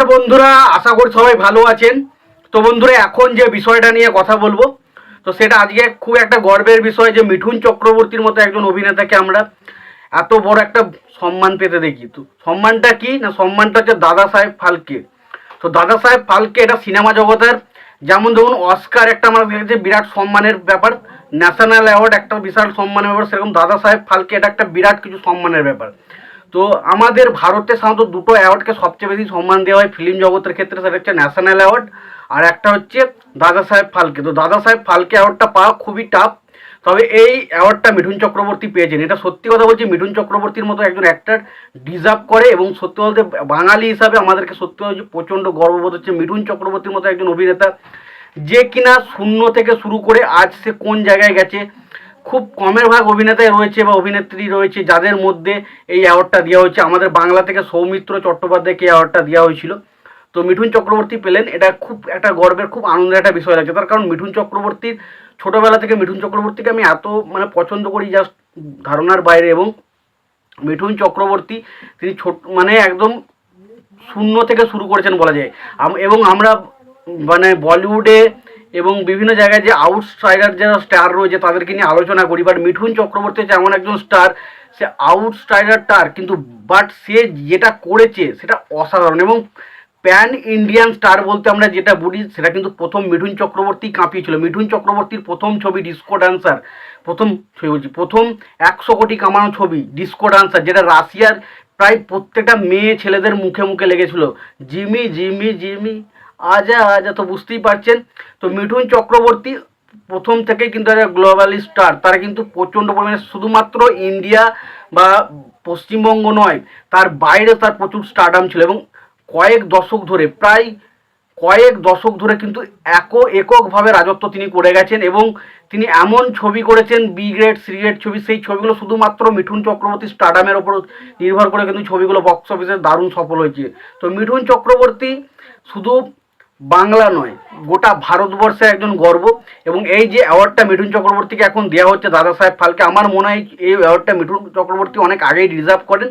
নমস্কার বন্ধুরা, আশা করি সবাই ভালো আছেন। তো বন্ধুরা, এখন যে বিষয়টা নিয়ে কথা বলবো, তো সেটা আজকে খুব একটা গর্বের বিষয় যে মিঠুন চক্রবর্তীর মতো একজন অভিনেতাকে আমরা এত বড় একটা সম্মান পেতে দেখি। তো সম্মানটা কি না, সম্মানটা হচ্ছে দাদা সাহেব ফালকে। তো দাদা সাহেব ফালকে এটা সিনেমা জগতের, যেমন ধরুন অস্কার একটা আমার কাছে বিরাট সম্মানের ব্যাপার, ন্যাশনাল অ্যাওয়ার্ড একটা বিশাল সম্মানের ব্যাপার, সেরকম দাদা সাহেব ফালকে এটা একটা বিরাট কিছু সম্মানের ব্যাপার। তো আমাদের ভারতে সাধারণত দুটো অ্যাওয়ার্ডকে সবচেয়ে বেশি সম্মান দেওয়া হয় ফিল্ম জগতের ক্ষেত্রে, সেটা হচ্ছে ন্যাশনাল অ্যাওয়ার্ড আর একটা হচ্ছে দাদা সাহেব ফালকে। তো দাদা সাহেব ফালকে অ্যাওয়ার্ডটা পাওয়া খুবই টাফ, তবে এই অ্যাওয়ার্ডটা মিঠুন চক্রবর্তী পেয়েছেন। এটা সত্যি কথা বলছি, মিঠুন চক্রবর্তীর মতো একজন অ্যাক্টর ডিজার্ভ করে, এবং সত্যি বলতে বাঙালি হিসাবে আমাদেরকে সত্যি বলছি প্রচণ্ড গর্ববোধ হচ্ছে মিঠুন চক্রবর্তীর মতো একজন অভিনেতা, যে কিনা শূন্য থেকে শুরু করে আজ সে কোন জায়গায় গেছে। খুব কমের ভাগ অভিনেতাই রয়েছে বা অভিনেত্রী রয়েছে যাদের মধ্যে এই অ্যাওয়ার্ডটা দেওয়া হয়েছে। আমাদের বাংলা থেকে সৌমিত্র চট্টোপাধ্যায়কে এই অ্যাওয়ার্ডটা দেওয়া হয়েছিল, তো মিঠুন চক্রবর্তী পেলেন। এটা খুব একটা গর্বের, খুব আনন্দের একটা বিষয় লাগছে। তার কারণ মিঠুন চক্রবর্তীর ছোটোবেলা থেকে মিঠুন চক্রবর্তীকে আমি এত পছন্দ করি, জাস্ট ধারণার বাইরে। এবং মিঠুন চক্রবর্তী তিনি একদম শূন্য থেকে শুরু করেছেন বলা যায়। এবং আমরা বলিউডে এবং বিভিন্ন জায়গায় যে আউটসাইডার যারা স্টার রয়েছে তাদেরকে নিয়ে আলোচনা করি, বাট মিঠুন চক্রবর্তী হচ্ছে এমন একজন স্টার, সে আউটসাইডার কিন্তু বাট সে যেটা করেছে সেটা অসাধারণ। এবং প্যান ইন্ডিয়ান স্টার বলতে আমরা যেটা বুঝি সেটা কিন্তু প্রথম মিঠুন চক্রবর্তী কাঁপিয়েছিল। মিঠুন চক্রবর্তীর প্রথম ছবি ডিস্কো ডান্সার, প্রথম 100 কোটি কামানো ছবি ডিস্কো ডান্সার, যেটা রাশিয়ার প্রায় প্রত্যেকটা মেয়ে ছেলেদের মুখে মুখে লেগেছিল, জিমি জিমি জিমি আজা আজা। তো বুঝতেই পারছেন, তো মিঠুন চক্রবর্তী প্রথম থেকেই কিন্তু একটা গ্লোবালি স্টার। তারা কিন্তু প্রচণ্ড পরিমাণে শুধুমাত্র ইন্ডিয়া বা পশ্চিমবঙ্গ নয়, তার বাইরে তার প্রচুর স্টারডাম ছিল। এবং কয়েক দশক ধরে কিন্তু এককভাবে রাজত্ব তিনি করে গেছেন। এবং তিনি এমন ছবি করেছেন, বি গ্রেড সি গ্রেড ছবি, সেই ছবিগুলো শুধুমাত্র মিঠুন চক্রবর্তীর স্টারডামের ওপর নির্ভর করে কিন্তু ছবিগুলো বক্স অফিসে দারুণ সফল হয়েছে। তো মিঠুন চক্রবর্তী শুধু বাংলা নয়, গোটা ভারতবর্ষের একজন গর্ব। এবং এই যে অ্যাওয়ার্ডটা মিঠুন চক্রবর্তীকে এখন দেওয়া হচ্ছে দাদা সাহেব ফালকে, আমার মনে হয় এই অ্যাওয়ার্ডটা মিঠুন চক্রবর্তী অনেক আগেই রিজার্ভ করেন,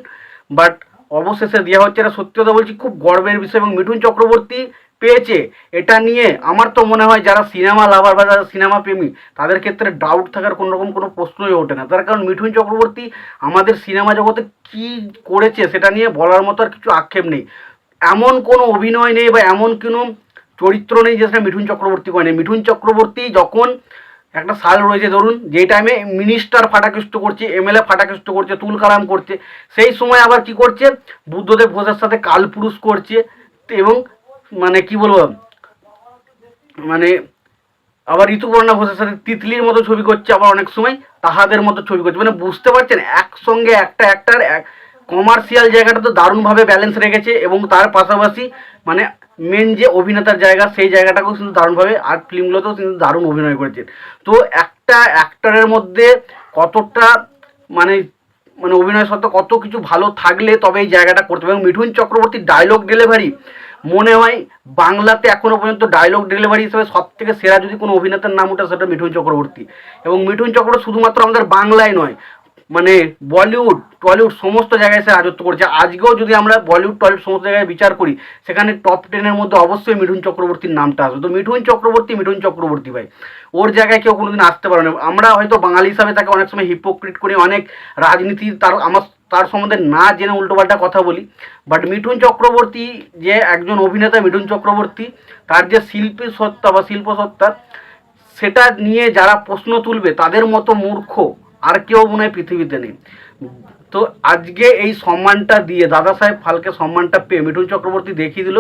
বাট অবশেষে দেওয়া হচ্ছে। এটা সত্যি কথা বলছি, খুব গর্বের বিষয়। এবং মিঠুন চক্রবর্তী পেয়েছে এটা নিয়ে আমার তো মনে হয় যারা সিনেমা লাভার বা যারা সিনেমা প্রেমী তাদের ক্ষেত্রে ডাউট থাকার কোনো প্রশ্নই ওঠে না। তার কারণ মিঠুন চক্রবর্তী আমাদের সিনেমা জগতে কি করেছে সেটা নিয়ে বলার মতো আর কিছু আক্ষেপ নেই। এমন কোনো অভিনয় নেই বা এমন কোনো চরিত্র নেই যেটা মিঠুন চক্রবর্তী করেনি। মিঠুন চক্রবর্তী যখন একটা সাল রয়েছে, ধরুন যেই টাইমে মিনিস্টার ফাটাকেষ্ট করছে, এমএলএ ফাটাকেষ্ট করছে, তুলকালাম করছে, সেই সময় আবার কি করছে, বুদ্ধদেব ঘোষের সাথে কালপুরুষ করছে। এবং কি বলবো, আবার ঋতুপর্ণা ঘোষের সাথে তিতলির মতো ছবি করছে, আবার অনেক সময় তাহাদের মতো ছবি করছে। বুঝতে পারছেন, একসঙ্গে একটা অ্যাক্টার কমার্শিয়াল জায়গাটা তো দারুণভাবে ব্যালেন্স রেখেছে, এবং তার পাশাপাশি মেন যে অভিনেতার জায়গা সেই জায়গাটাকেও কিন্তু দারুণভাবে আর্ট ফিল্মগুলোতেও কিন্তু দারুণ অভিনয় করেছেন। তো একটা অ্যাক্টরের মধ্যে কতটা মানে অভিনয় সত্ত্বে কত কিছু ভালো থাকলে তবে এই জায়গাটা করতে হবে। এবং মিঠুন চক্রবর্তীর ডায়লগ ডেলিভারি মনে হয় বাংলাতে এখনো পর্যন্ত ডায়লগ ডেলিভারি হিসেবে সব থেকে সেরা যদি কোনো অভিনেতার নাম ওঠে সেটা মিঠুন চক্রবর্তী। এবং মিঠুন চক্রবর্তী শুধুমাত্র আমাদের বাংলায় নয়, বলিউড টলিউড সমস্ত জায়গায় সে রাজত্ব করেছে। আজকেও যদি আমরা বলিউড টলিউড সমস্ত জায়গায় বিচার করি, সেখানে টপ 10-এর মধ্যে অবশ্যই মিঠুন চক্রবর্তীর নামটা আসবে। তো মিঠুন চক্রবর্তী ভাই, ওর জায়গায় কেউ কোনোদিন আসতে পারে না। আমরা হয়তো বাঙালি হিসাবে তাকে অনেক সময় হিপোক্রিট করি, অনেক রাজনীতি তার সম্বন্ধে না জেনে উল্টোপাল্টা কথা বলি, বাট মিঠুন চক্রবর্তী যে একজন অভিনেতা, মিঠুন চক্রবর্তী তার যে শিল্পী সত্তা বা শিল্পসত্তা, সেটা নিয়ে যারা প্রশ্ন তুলবে তাদের মতো মূর্খ আর কেউ মনে হয় পৃথিবীতে নেই। তো আজকে এই সম্মানটা দিয়ে দাদা সাহেব ফালকে সম্মানটা পেয়ে মিঠুন চক্রবর্তী দেখিয়ে দিল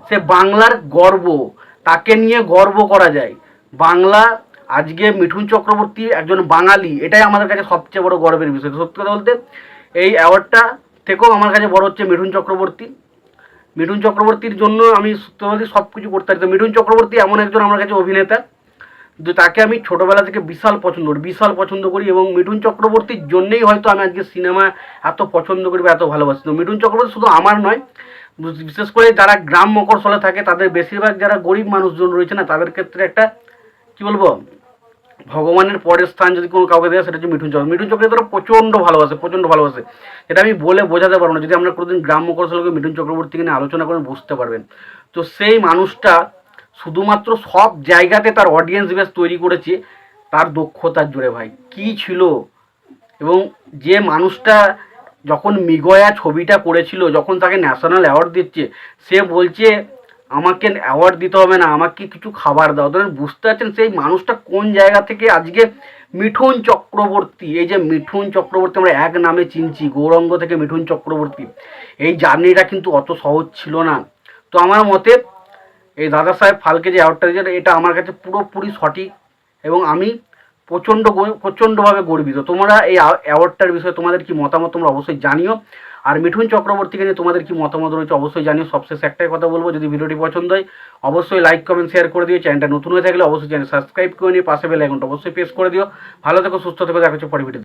সে বাংলার গর্ব, তাকে নিয়ে গর্ব করা যায়। বাংলা আজকে মিঠুন চক্রবর্তী একজন বাঙালি, এটাই আমাদের কাছে সবচেয়ে বড় গর্বের বিষয়। সত্যি কথা বলতে এই অ্যাওয়ার্ডটা থেকেও আমার কাছে বড় হচ্ছে মিঠুন চক্রবর্তীর জন্য আমি সত্যি বলতে সব কিছু করতে পারি। তো মিঠুন চক্রবর্তী এমন একজন আমার কাছে অভিনেতা যে তাকে আমি ছোটোবেলা থেকে বিশাল পছন্দ করি। এবং মিঠুন চক্রবর্তীর জন্যেই হয়তো আমি আজকে সিনেমা এত পছন্দ করি বা এত ভালোবাসি। তো মিঠুন চক্রবর্তী শুধু আমার নয়, বিশেষ করে যারা গ্রাম মকরসলে থাকে তাদের বেশিরভাগ যারা গরিব মানুষজন রয়েছে না, তাদের ক্ষেত্রে একটা ভগবানের পরের স্থান যদি কোনো কাউকে দেয় সেটা হচ্ছে মিঠুন চক্রবর্তী। মিঠুন চক্রবর্তী তারা প্রচণ্ড ভালোবাসে। এটা আমি বলে বোঝাতে পারবো না, যদি আমরা কোনোদিন গ্রাম্য কৌশলকে মিঠুন চক্রবর্তীকে নিয়ে আলোচনা করেন বুঝতে পারবেন। তো সেই মানুষটা শুধুমাত্র সব জায়গাতে তার অডিয়েন্স বেস তৈরি করেছে তার দক্ষতার জোরে ভাই। কি ছিল! এবং যে মানুষটা যখন মৃগয়া ছবিটা করেছিল, যখন তাকে ন্যাশনাল অ্যাওয়ার্ড দিচ্ছে, সে বলছে আমাকে অ্যাওয়ার্ড দিতে হবে না, আমাকে কিছু খাবার দাও। ধরেন বুঝতে পারছেন সেই মানুষটা কোন জায়গা থেকে আজকে মিঠুন চক্রবর্তী, এই যে মিঠুন চক্রবর্তী আমরা এক নামে চিনছি, গৌরাঙ্গ থেকে মিঠুন চক্রবর্তী, এই জার্নিটা কিন্তু অত সহজ ছিল না। তো আমার মতে এই দাদা সাহেব ফালকে যে অ্যাওয়ার্ডটা দিয়েছে এটা আমার কাছে পুরোপুরি সঠিক, এবং আমি প্রচণ্ডভাবে গর্বিত। তোমরা এই অ্যাওয়ার্ডটার বিষয়ে তোমাদের কি মতামত তোমরা অবশ্যই জানিও। আর মিঠুন চক্রবর্তীকে নিয়ে তোমাদের কি মতামত রয়েছে অবশ্যই জানিও। সবশেষে একটাই কথা বলবো, যদি ভিডিওটি পছন্দ হয় অবশ্যই লাইক কমেন্ট শেয়ার করে দিও। চ্যানেলটা নতুন হয়ে থাকলে অবশ্যই চ্যানেল সাবস্ক্রাইব করে নিয়ে পাশে বেল আইকনটা অবশ্যই প্রেস করে দিও। ভালো থেকো, সুস্থ থেকো, দেখা হচ্ছে পরের ভিডিও।